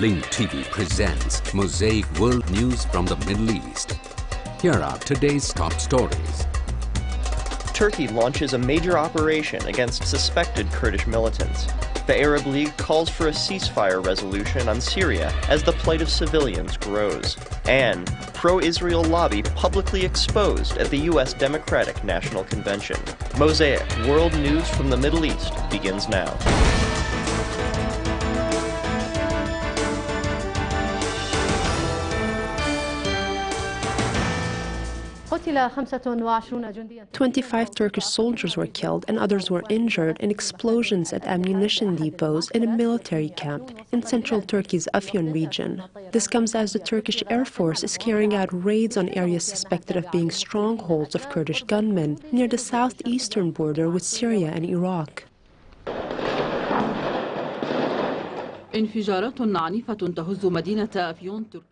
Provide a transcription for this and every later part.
Link TV presents Mosaic World News from the Middle East. Here are today's top stories. Turkey launches a major operation against suspected Kurdish militants. The Arab League calls for a ceasefire resolution on Syria as the plight of civilians grows. And pro-Israel lobby publicly exposed at the U.S. Democratic National Convention. Mosaic World News from the Middle East begins now. 25 Turkish soldiers were killed and others were injured in explosions at ammunition depots in a military camp in central Turkey's Afyon region. This comes as the Turkish Air Force is carrying out raids on areas suspected of being strongholds of Kurdish gunmen near the southeastern border with Syria and Iraq.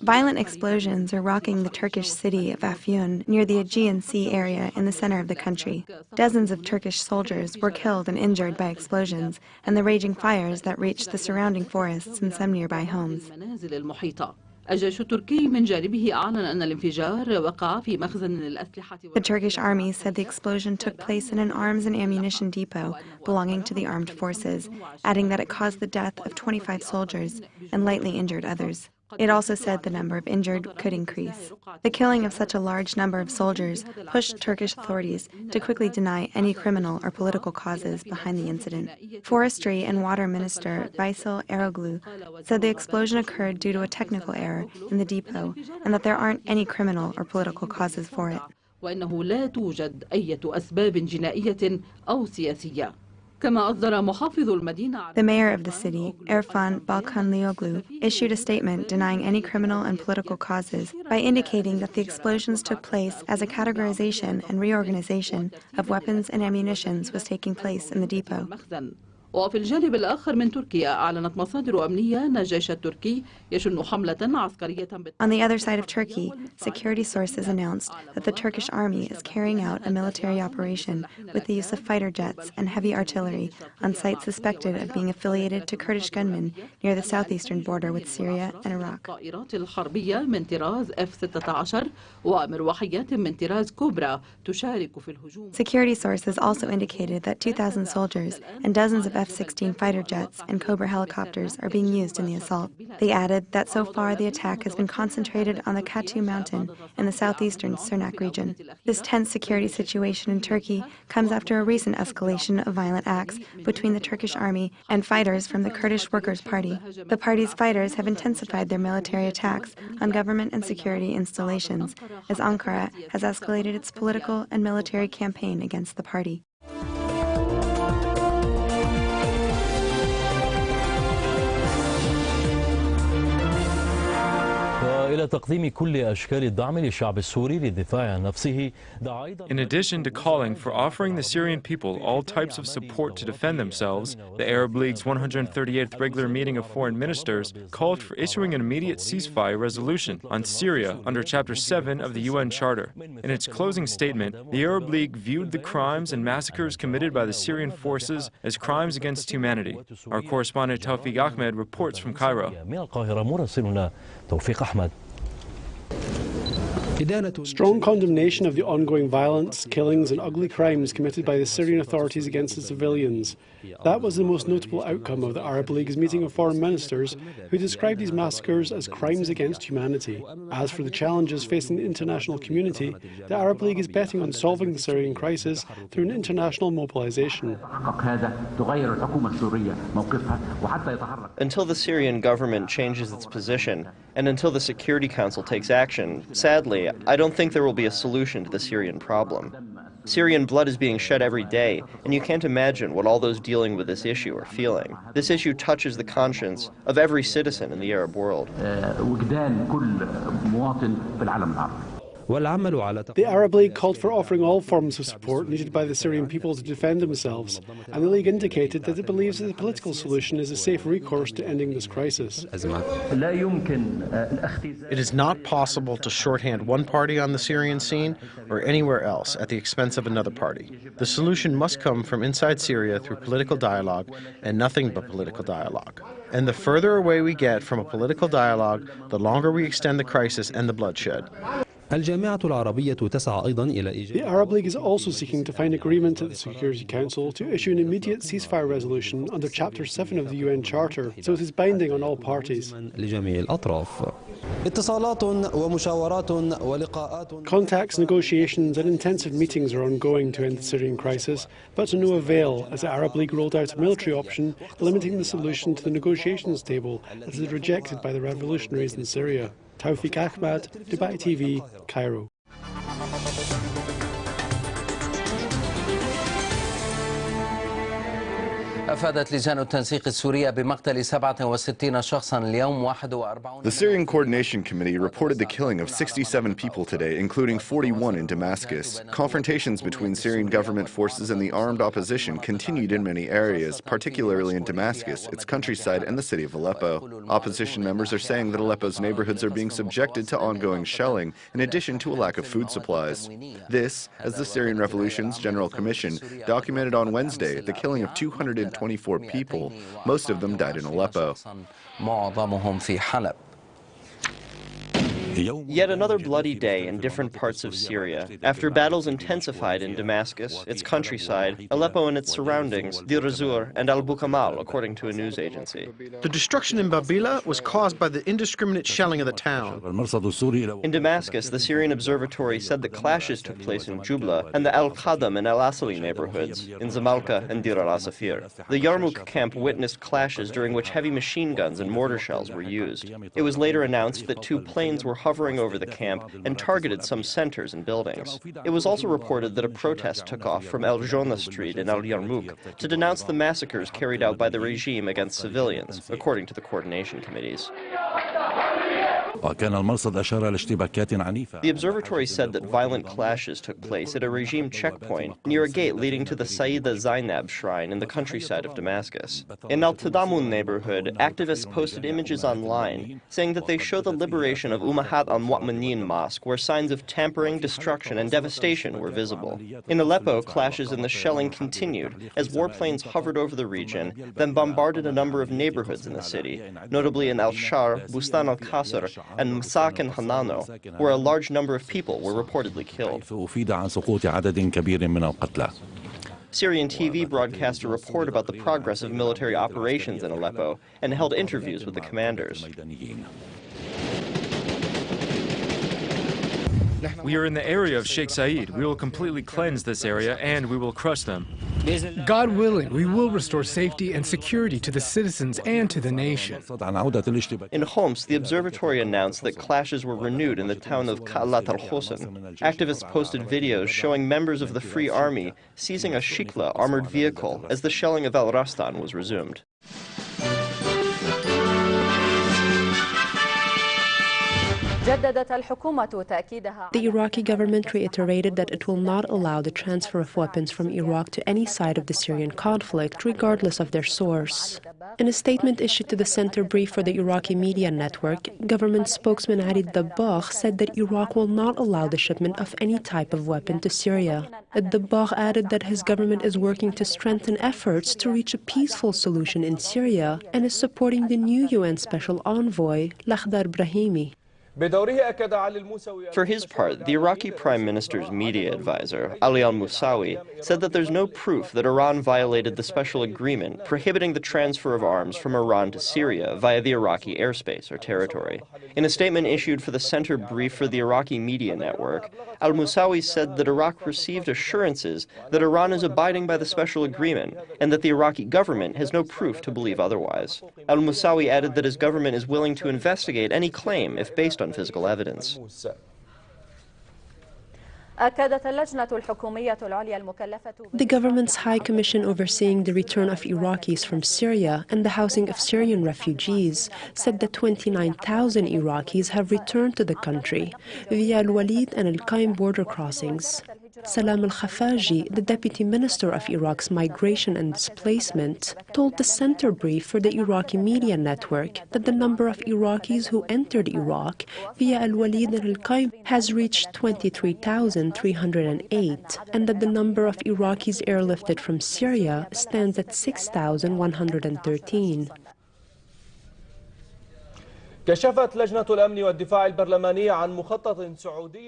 Violent explosions are rocking the Turkish city of Afyon near the Aegean Sea area in the center of the country. Dozens of Turkish soldiers were killed and injured by explosions and the raging fires that reached the surrounding forests and some nearby homes. The Turkish army said the explosion took place in an arms and ammunition depot belonging to the armed forces, adding that it caused the death of 25 soldiers and lightly injured others. It also said the number of injured could increase. The killing of such a large number of soldiers pushed Turkish authorities to quickly deny any criminal or political causes behind the incident. Forestry and Water Minister Veysel Eroglu said the explosion occurred due to a technical error in the depot and that there aren't any criminal or political causes for it. The mayor of the city, Erfan Balkanlioglu, issued a statement denying any criminal and political causes by indicating that the explosions took place as a categorization and reorganization of weapons and ammunitions was taking place in the depot. وفي الجانب الآخر من تركيا أعلنت مصادر أمنية أن الجيش التركي يشن حملة عسكرية. On the other side of Turkey, security sources announced that the Turkish army is carrying out a military operation with the use of fighter jets and heavy artillery on sites suspected of being affiliated to Kurdish gunmen near the southeastern border with Syria and Iraq. الطائرات الحربية من طراز F-16 ومروحيات من طراز كوبرا تشارك في الهجوم. Security sources also indicated that 2,000 soldiers and dozens of F-16 fighter jets and Cobra helicopters are being used in the assault. They added that so far the attack has been concentrated on the Katu mountain in the southeastern Sirnak region. This tense security situation in Turkey comes after a recent escalation of violent acts between the Turkish army and fighters from the Kurdish Workers' Party. The party's fighters have intensified their military attacks on government and security installations, as Ankara has escalated its political and military campaign against the party. In addition to calling for offering the Syrian people all types of support to defend themselves, the Arab League's 138th regular meeting of foreign ministers called for issuing an immediate ceasefire resolution on Syria under Chapter 7 of the UN Charter. In its closing statement, the Arab League viewed the crimes and massacres committed by the Syrian forces as crimes against humanity. Our correspondent Tawfiq Ahmed reports from Cairo. Strong condemnation of the ongoing violence, killings and ugly crimes committed by the Syrian authorities against the civilians. That was the most notable outcome of the Arab League's meeting of foreign ministers, who described these massacres as crimes against humanity. As for the challenges facing the international community, the Arab League is betting on solving the Syrian crisis through an international mobilization. Until the Syrian government changes its position, and until the Security Council takes action, sadly, I don't think there will be a solution to the Syrian problem. Syrian blood is being shed every day, and you can't imagine what all those dealing with this issue are feeling. This issue touches the conscience of every citizen in the Arab world. The Arab League called for offering all forms of support needed by the Syrian people to defend themselves, and the League indicated that it believes that the political solution is a safe recourse to ending this crisis. It is not possible to shorthand one party on the Syrian scene or anywhere else at the expense of another party. The solution must come from inside Syria through political dialogue and nothing but political dialogue. And the further away we get from a political dialogue, the longer we extend the crisis and the bloodshed. The Arab League is also seeking to find agreement at the Security Council to issue an immediate ceasefire resolution under Chapter 7 of the UN Charter, so it is binding on all parties. Contacts, negotiations and intensive meetings are ongoing to end the Syrian crisis, but to no avail as the Arab League rolled out a military option limiting the solution to the negotiations table as it is rejected by the revolutionaries in Syria. Tawfiq Ahmad, Dubai TV, Cairo. أفادت لجان التنسيق السورية بمقتل 67 شخصا اليوم 41. The Syrian Coordination Committee reported the killing of 67 people today, including 41 in Damascus. Confrontations between Syrian government forces and the armed opposition continued in many areas, particularly in Damascus, its countryside, and the city of Aleppo. Opposition members are saying that Aleppo's neighborhoods are being subjected to ongoing shelling, in addition to a lack of food supplies. This, as the Syrian Revolution's General Commission documented on Wednesday the killing of 224 people. Most of them died in Aleppo. Yet another bloody day in different parts of Syria. After battles intensified in Damascus, its countryside, Aleppo and its surroundings, Deir ez-Zor and Al-Bukamal, according to a news agency. The destruction in Babila was caused by the indiscriminate shelling of the town. In Damascus, the Syrian Observatory said that clashes took place in Jubla and the Al-Qadam and Al-Asali neighborhoods, in Zamalka and Deir al-Asafir. The Yarmouk camp witnessed clashes during which heavy machine guns and mortar shells were used. It was later announced that 2 planes were hovering over the camp and targeted some centers and buildings. It was also reported that a protest took off from El Jonna Street in Al-Yarmouk to denounce the massacres carried out by the regime against civilians, according to the coordination committees. The observatory said that violent clashes took place at a regime checkpoint near a gate leading to the Sayyida Zainab shrine in the countryside of Damascus. In Al-Tadamun neighborhood, activists posted images online saying that they show the liberation of Ummahat al-Mu'minin Mosque, where signs of tampering, destruction, and devastation were visible. In Aleppo, clashes and the shelling continued as warplanes hovered over the region, then bombarded a number of neighborhoods in the city, notably in Al-Shar, Bustan al-Qasr, and Mosaic and Hanano, where a large number of people were reportedly killed. Syrian TV broadcast a report about the progress of military operations in Aleppo and held interviews with the commanders. We are in the area of Sheikh Zayed. We will completely cleanse this area and we will crush them. God willing, we will restore safety and security to the citizens and to the nation. In Homs, the observatory announced that clashes were renewed in the town of Ka'alat al-Husn. Activists posted videos showing members of the Free Army seizing a Shikla armored vehicle as the shelling of Al-Rastan was resumed. The Iraqi government reiterated that it will not allow the transfer of weapons from Iraq to any side of the Syrian conflict, regardless of their source. In a statement issued to the center brief for the Iraqi media network, government spokesman Ali Dabbagh said that Iraq will not allow the shipment of any type of weapon to Syria. Dabbagh added that his government is working to strengthen efforts to reach a peaceful solution in Syria and is supporting the new UN Special Envoy, Lakhdar Brahimi. For his part, the Iraqi Prime Minister's media advisor, Ali al-Musawi, said that there's no proof that Iran violated the special agreement prohibiting the transfer of arms from Iran to Syria via the Iraqi airspace or territory. In a statement issued for the center brief for the Iraqi media network, al-Musawi said that Iraq received assurances that Iran is abiding by the special agreement and that the Iraqi government has no proof to believe otherwise. Al-Musawi added that his government is willing to investigate any claim if based on physical evidence. The government's High Commission overseeing the return of Iraqis from Syria and the housing of Syrian refugees said that 29,000 Iraqis have returned to the country via Al-Walid and Al-Qaim border crossings. Salam al-Khafaji, the Deputy Minister of Iraq's Migration and Displacement, told the center brief for the Iraqi media network that the number of Iraqis who entered Iraq via Al-Walid and Al-Qaim has reached 23,308, and that the number of Iraqis airlifted from Syria stands at 6,113. The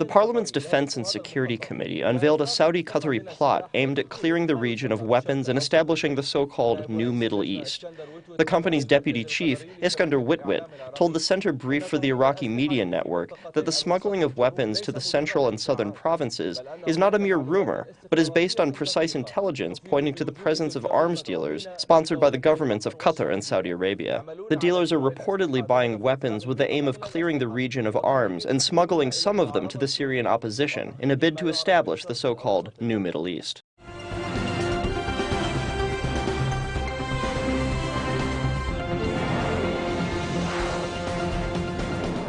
Parliament's Defense and Security Committee unveiled a Saudi-Qatari plot aimed at clearing the region of weapons and establishing the so-called New Middle East. The company's deputy chief, Iskander Witwit, told the center brief for the Iraqi media network that the smuggling of weapons to the central and southern provinces is not a mere rumor, but is based on precise intelligence pointing to the presence of arms dealers sponsored by the governments of Qatar and Saudi Arabia. The dealers are reportedly buying weapons with the aim of clearing the region of arms and smuggling some of them to the Syrian opposition in a bid to establish the so-called New Middle East.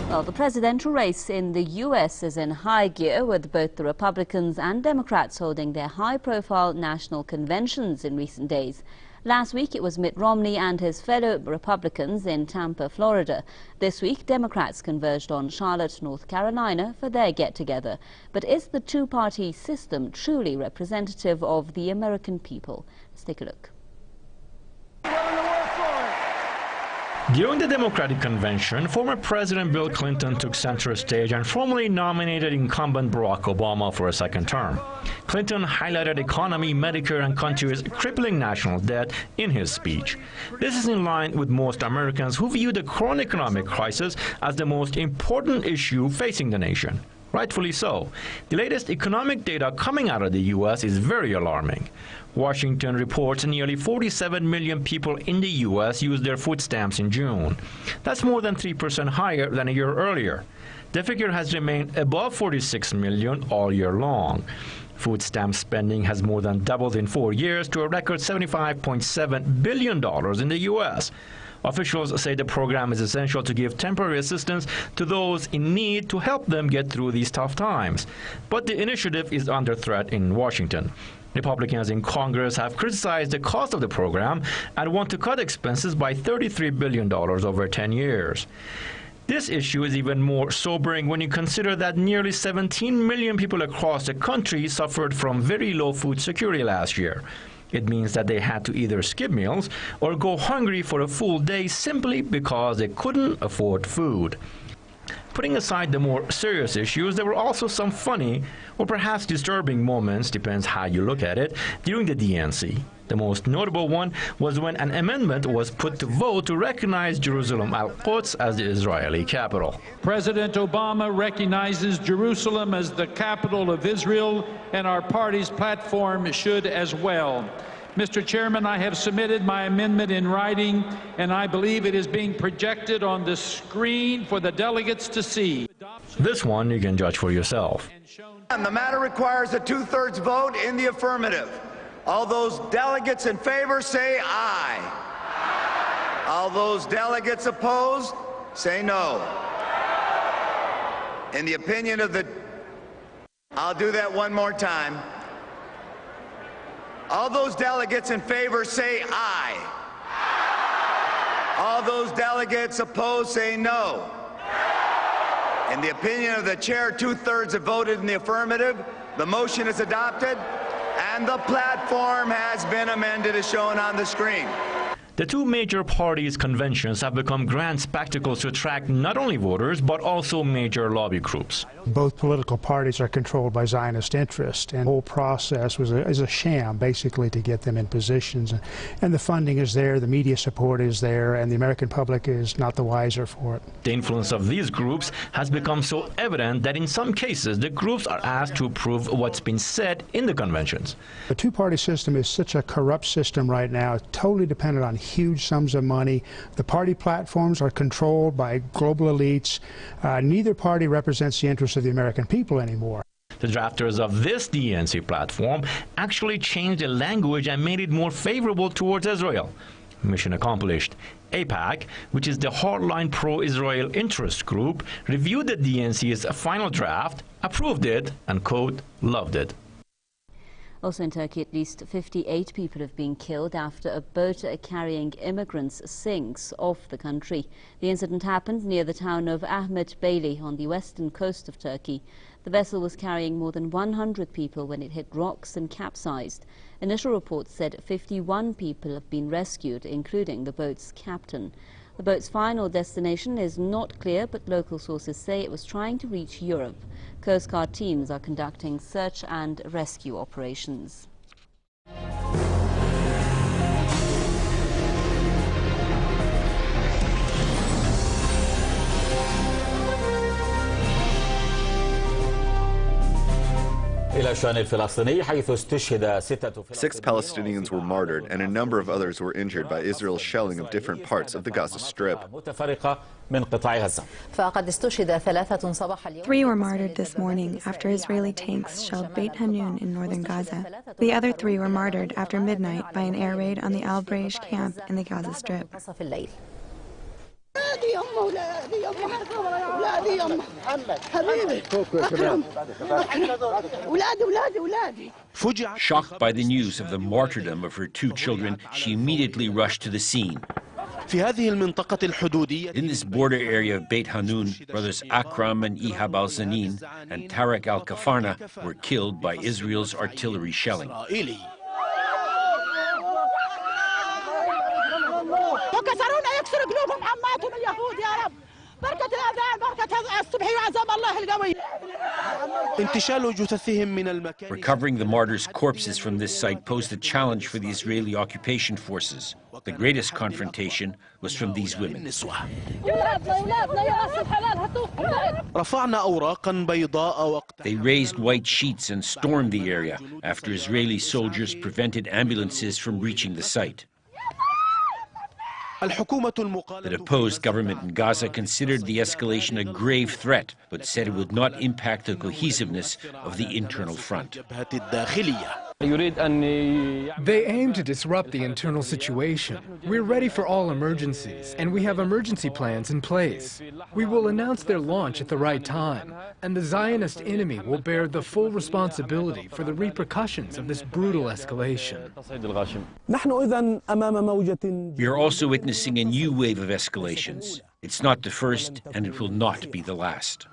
Well, the presidential race in the U.S. is in high gear, with both the Republicans and Democrats holding their high-profile national conventions in recent days. Last week, it was Mitt Romney and his fellow Republicans in Tampa, Florida. This week, Democrats converged on Charlotte, North Carolina for their get-together. But is the two-party system truly representative of the American people? Let's take a look. During the Democratic convention, former President Bill Clinton took center stage and formally nominated incumbent Barack Obama for a second term. Clinton highlighted economy, Medicare, and country's crippling national debt in his speech. This is in line with most Americans who view the current economic crisis as the most important issue facing the nation. Rightfully so. The latest economic data coming out of the U.S. is very alarming. Washington reports nearly 47 million people in the U.S. used their food stamps in June. That's more than 3% higher than a year earlier. The figure has remained above 46 million all year long. Food stamp spending has more than doubled in 4 years to a record $75.7 billion in the U.S. Officials say the program is essential to give temporary assistance to those in need to help them get through these tough times. But the initiative is under threat in Washington. Republicans in Congress have criticized the cost of the program and want to cut expenses by $33 billion over 10 years. This issue is even more sobering when you consider that nearly 17 million people across the country suffered from very low food security last year. It means that they had to either skip meals or go hungry for a full day simply because they couldn't afford food. Putting aside the more serious issues, there were also some funny or perhaps disturbing moments, depends how you look at it, during the DNC. The most notable one was when an amendment was put to vote to recognize Jerusalem Al-Quds as the Israeli capital. President Obama recognizes Jerusalem as the capital of Israel, and our party's platform should as well. Mr. Chairman, I have submitted my amendment in writing, and I believe it is being projected on the screen for the delegates to see. This one you can judge for yourself. And the matter requires a two-thirds vote in the affirmative. All those delegates in favor say aye. All those delegates opposed say no. In the opinion of the... I'll do that one more time. All those delegates in favor say aye. All those delegates opposed say no. In the opinion of the chair, two-thirds have voted in the affirmative. The motion is adopted, and the platform has been amended as shown on the screen. The two major parties' conventions have become grand spectacles to attract not only voters, but also major lobby groups. Both political parties are controlled by Zionist interest, and the whole process is a sham, basically, to get them in positions. And the funding is there, the media support is there, and the American public is not the wiser for it. The influence of these groups has become so evident that in some cases the groups are asked to approve what's been said in the conventions. The two-party system is such a corrupt system right now, totally dependent on huge sums of money. The party platforms are controlled by global elites. Neither party represents the interests of the American people anymore. The drafters of this DNC platform actually changed the language and made it more favorable towards Israel. Mission accomplished. AIPAC, which is the hardline pro-Israel interest group, reviewed the DNC's final draft, approved it, and, quote, loved it. Also in Turkey, at least 58 people have been killed after a boat carrying immigrants sinks off the country. The incident happened near the town of Ahmet Beyli on the western coast of Turkey. The vessel was carrying more than 100 people when it hit rocks and capsized. Initial reports said 51 people have been rescued, including the boat's captain. The boat's final destination is not clear, but local sources say it was trying to reach Europe. Coast Guard teams are conducting search and rescue operations. Six Palestinians were martyred and a number of others were injured by Israel's shelling of different parts of the Gaza Strip. 3 were martyred this morning after Israeli tanks shelled Beit Hanun in northern Gaza. The other 3 were martyred after midnight by an air raid on the Al-Iraqiya camp in the Gaza Strip. Shocked by the news of the martyrdom of her 2 children, she immediately rushed to the scene. In this border area of Beit Hanun, brothers Akram and Ihab al-Zanin and Tarek al-Kafarna were killed by Israel's artillery shelling. Recovering the martyrs' corpses from this site posed a challenge for the Israeli occupation forces. The greatest confrontation was from these women. They raised white sheets and stormed the area after Israeli soldiers prevented ambulances from reaching the site. The deposed government in Gaza considered the escalation a grave threat, but said it would not impact the cohesiveness of the internal front. They aim to disrupt the internal situation. We're ready for all emergencies, and we have emergency plans in place. We will announce their launch at the right time, and the Zionist enemy will bear the full responsibility for the repercussions of this brutal escalation. We are also witnessing a new wave of escalations. It's not the first, and it will not be the last.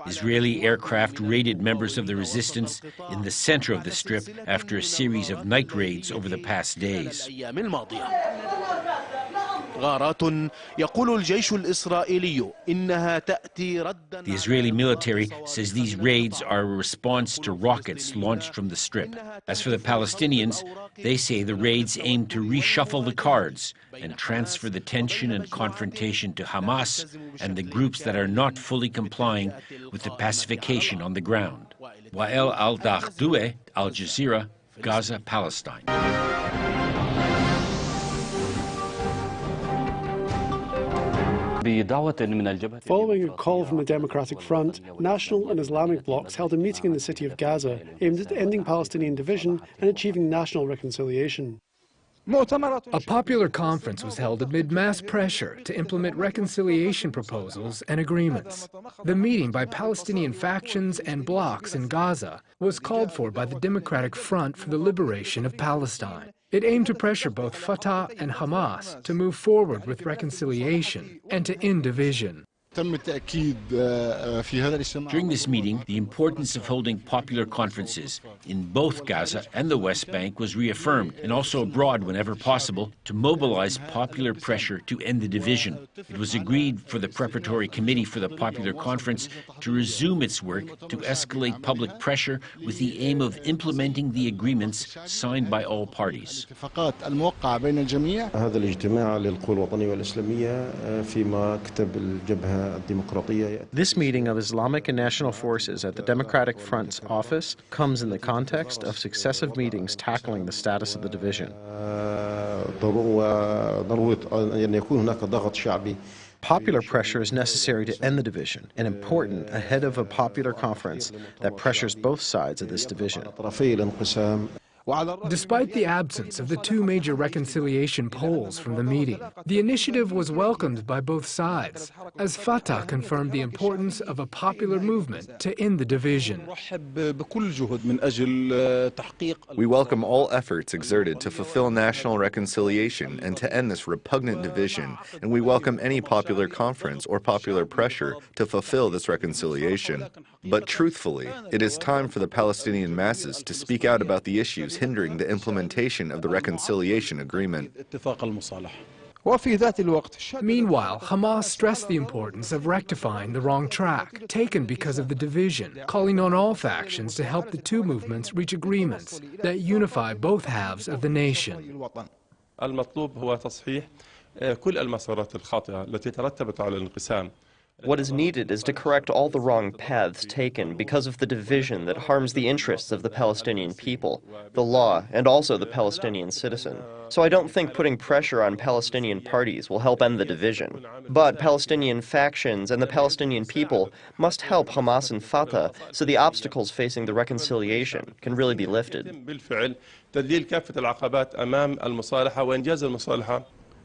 Israeli aircraft raided members of the resistance in the center of the Strip after a series of night raids over the past days. The Israeli military says these raids are a response to rockets launched from the Strip. As for the Palestinians, they say the raids aim to reshuffle the cards and transfer the tension and confrontation to Hamas and the groups that are not fully complying with the pacification on the ground. Wael al-Dahdoueh, Al Jazeera, Gaza, Palestine. Following a call from the Democratic Front, national and Islamic blocs held a meeting in the city of Gaza aimed at ending Palestinian division and achieving national reconciliation. A popular conference was held amid mass pressure to implement reconciliation proposals and agreements. The meeting by Palestinian factions and blocs in Gaza was called for by the Democratic Front for the Liberation of Palestine. It aimed to pressure both Fatah and Hamas to move forward with reconciliation and to end division. During this meeting, the importance of holding popular conferences in both Gaza and the West Bank was reaffirmed, and also abroad whenever possible, to mobilize popular pressure to end the division. It was agreed for the preparatory committee for the popular conference to resume its work to escalate public pressure with the aim of implementing the agreements signed by all parties. This meeting of Islamic and national forces at the Democratic Front's office comes in the context of successive meetings tackling the status of the division. Popular pressure is necessary to end the division and important ahead of a popular conference that pressures both sides of this division. Despite the absence of the two major reconciliation polls from the meeting, the initiative was welcomed by both sides, as Fatah confirmed the importance of a popular movement to end the division. We welcome all efforts exerted to fulfill national reconciliation and to end this repugnant division, and we welcome any popular conference or popular pressure to fulfill this reconciliation. But truthfully, it is time for the Palestinian masses to speak out about the issues hindering the implementation of the reconciliation agreement. Meanwhile, Hamas stressed the importance of rectifying the wrong track taken because of the division, calling on all factions to help the two movements reach agreements that unify both halves of the nation. What is needed is to correct all the wrong paths taken because of the division that harms the interests of the Palestinian people, the law, and also the Palestinian citizen. So I don't think putting pressure on Palestinian parties will help end the division. But Palestinian factions and the Palestinian people must help Hamas and Fatah so the obstacles facing the reconciliation can really be lifted.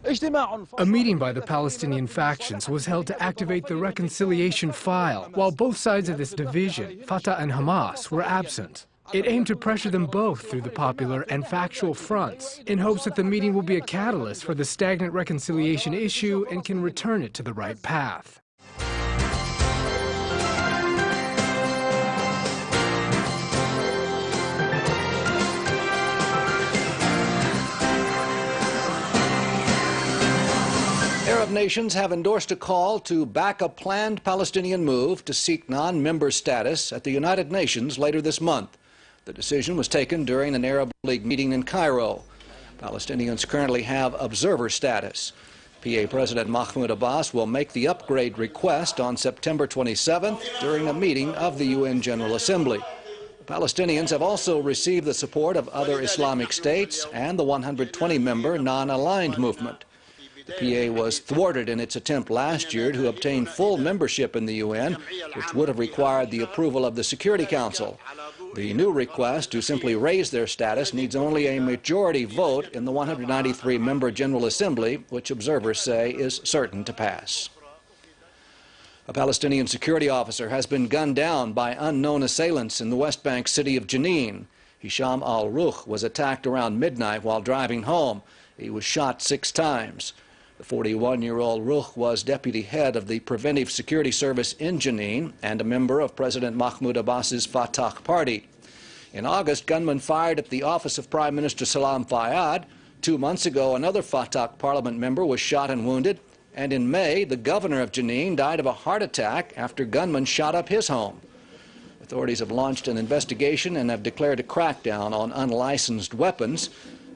A meeting by the Palestinian factions was held to activate the reconciliation file, while both sides of this division, Fatah and Hamas, were absent. It aimed to pressure them both through the popular and factual fronts, in hopes that the meeting will be a catalyst for the stagnant reconciliation issue and can return it to the right path. Arab nations have endorsed a call to back a planned Palestinian move to seek non-member status at the United Nations later this month. The decision was taken during an Arab League meeting in Cairo. Palestinians currently have observer status. PA President Mahmoud Abbas will make the upgrade request on September 27th during a meeting of the UN General Assembly. The Palestinians have also received the support of other Islamic states and the 120-member non-aligned movement. The PA was thwarted in its attempt last year to obtain full membership in the UN, which would have required the approval of the Security Council. The new request to simply raise their status needs only a majority vote in the 193-member General Assembly, which observers say is certain to pass. A Palestinian security officer has been gunned down by unknown assailants in the West Bank city of Jenin. Hisham al-Ruh was attacked around midnight while driving home. He was shot 6 times. The 41-year-old Ruh was deputy head of the Preventive Security Service in Jenin and a member of President Mahmoud Abbas's Fatah party. In August, gunmen fired at the office of Prime Minister Salam Fayyad. 2 months ago, another Fatah parliament member was shot and wounded. And in May, the governor of Jenin died of a heart attack after gunmen shot up his home. Authorities have launched an investigation and have declared a crackdown on unlicensed weapons.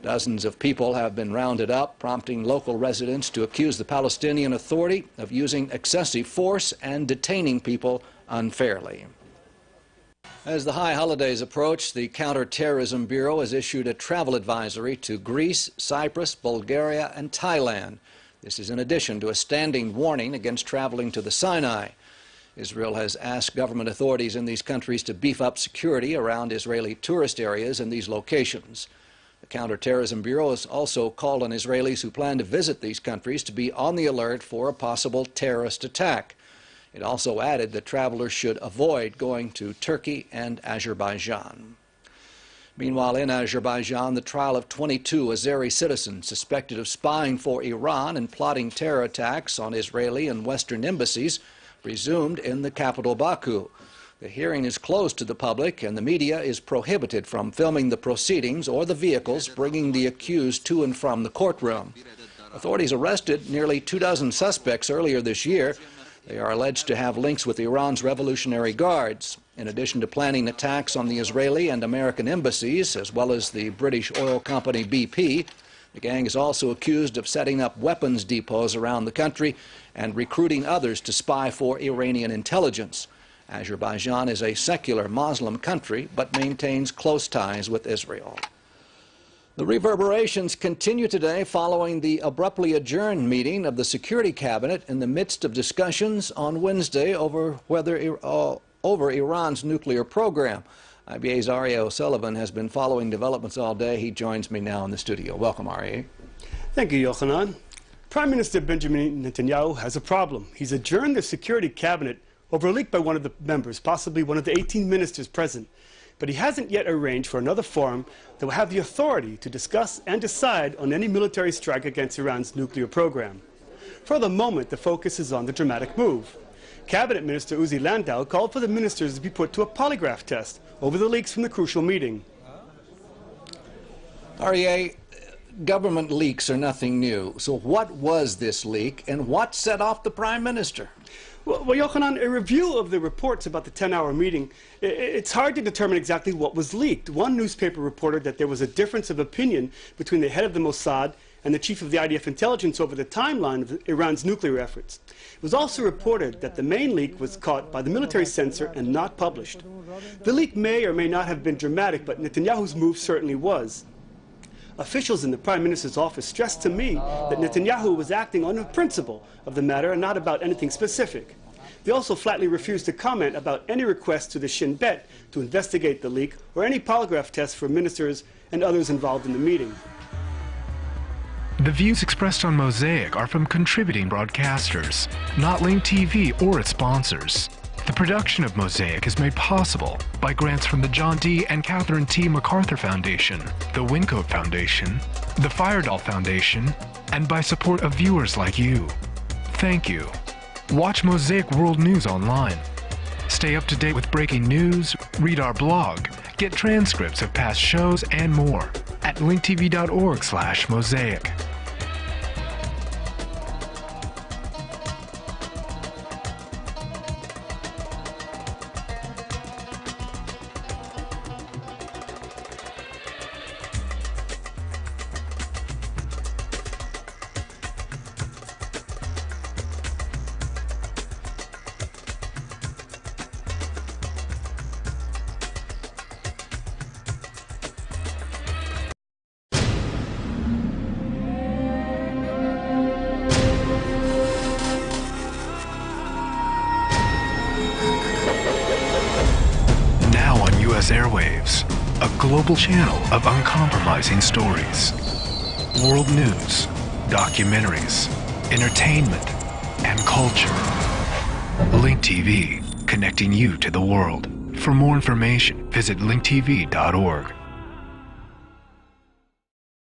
Dozens of people have been rounded up, prompting local residents to accuse the Palestinian Authority of using excessive force and detaining people unfairly. As the high holidays approach, the Counterterrorism Bureau has issued a travel advisory to Greece, Cyprus, Bulgaria, and Thailand. This is in addition to a standing warning against traveling to the Sinai. Israel has asked government authorities in these countries to beef up security around Israeli tourist areas in these locations. The Counterterrorism Bureau has also called on Israelis who plan to visit these countries to be on the alert for a possible terrorist attack. It also added that travelers should avoid going to Turkey and Azerbaijan. Meanwhile, in Azerbaijan, the trial of 22 Azeri citizens suspected of spying for Iran and plotting terror attacks on Israeli and Western embassies resumed in the capital, Baku. The hearing is closed to the public, and the media is prohibited from filming the proceedings or the vehicles bringing the accused to and from the courtroom. Authorities arrested nearly 24 suspects earlier this year. They are alleged to have links with Iran's Revolutionary Guards. In addition to planning attacks on the Israeli and American embassies, as well as the British oil company BP, the gang is also accused of setting up weapons depots around the country and recruiting others to spy for Iranian intelligence. Azerbaijan is a secular Muslim country but maintains close ties with Israel. The reverberations continue today following the abruptly adjourned meeting of the Security Cabinet in the midst of discussions on Wednesday over Iran's nuclear program. IBA's Aryeh O'Sullivan has been following developments all day. He joins me now in the studio. Welcome, Aryeh. Thank you, Yochanan. Prime Minister Benjamin Netanyahu has a problem. He's adjourned the Security Cabinet over a leak by one of the members, possibly one of the 18 ministers present. But he hasn't yet arranged for another forum that will have the authority to discuss and decide on any military strike against Iran's nuclear program. For the moment, the focus is on the dramatic move. Cabinet Minister Uzi Landau called for the ministers to be put to a polygraph test over the leaks from the crucial meeting. Aryeh, government leaks are nothing new. So what was this leak and what set off the Prime Minister? Well, Yochanan, a review of the reports about the 10-hour meeting, it's hard to determine exactly what was leaked. One newspaper reported that there was a difference of opinion between the head of the Mossad and the chief of the IDF intelligence over the timeline of Iran's nuclear efforts. It was also reported that the main leak was caught by the military censor and not published. The leak may or may not have been dramatic, but Netanyahu's move certainly was. Officials in the Prime Minister's office stressed to me that Netanyahu was acting on the principle of the matter and not about anything specific. They also flatly refused to comment about any request to the Shin Bet to investigate the leak or any polygraph tests for ministers and others involved in the meeting. The views expressed on Mosaic are from contributing broadcasters, not Link TV or its sponsors. The production of Mosaic is made possible by grants from the John D. and Catherine T. MacArthur Foundation, the Wincoat Foundation, the Firedoll Foundation, and by support of viewers like you. Thank you. Watch Mosaic World News online. Stay up to date with breaking news, read our blog, get transcripts of past shows, and more at linktv.org/mosaic. Airwaves, a global channel of uncompromising stories, world news, documentaries, entertainment, and culture. Link TV, connecting you to the world. For more information, visit linktv.org.